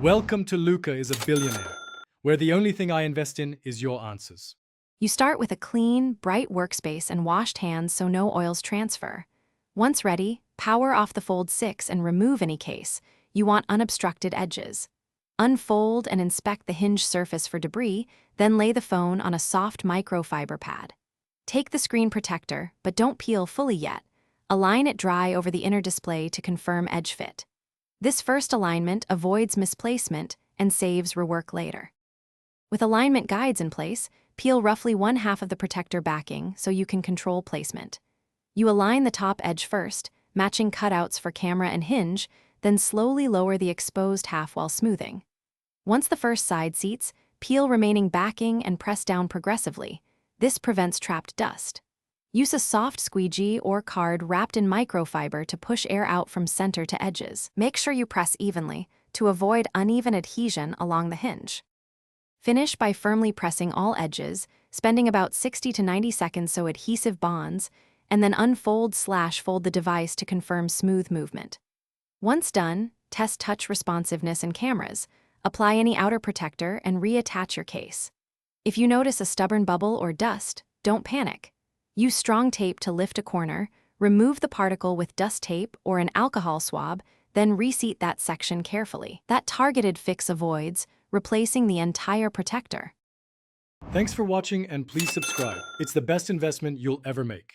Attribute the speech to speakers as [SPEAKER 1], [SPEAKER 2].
[SPEAKER 1] Welcome to Luca is a Billionaire, where the only thing I invest in is your answers.
[SPEAKER 2] You start with a clean, bright workspace and washed hands so no oils transfer. Once ready, power off the Fold 6 and remove any case. You want unobstructed edges. Unfold and inspect the hinge surface for debris, then lay the phone on a soft microfiber pad. Take the screen protector, but don't peel fully yet. Align it dry over the inner display to confirm edge fit. This first alignment avoids misplacement and saves rework later. With alignment guides in place, peel roughly 1/2 of the protector backing so you can control placement. You align the top edge first, matching cutouts for camera and hinge, then slowly lower the exposed half while smoothing. Once the first side seats, peel remaining backing and press down progressively. This prevents trapped dust. Use a soft squeegee or card wrapped in microfiber to push air out from center to edges. Make sure you press evenly to avoid uneven adhesion along the hinge. Finish by firmly pressing all edges, spending about 60 to 90 seconds so adhesive bonds, and then unfold/fold the device to confirm smooth movement. Once done, test touch responsiveness in cameras. Apply any outer protector and reattach your case. If you notice a stubborn bubble or dust, don't panic. Use strong tape to lift a corner, remove the particle with dust tape or an alcohol swab, then reseat that section carefully. That targeted fix avoids replacing the entire protector.
[SPEAKER 1] Thanks for watching and please subscribe. It's the best investment you'll ever make.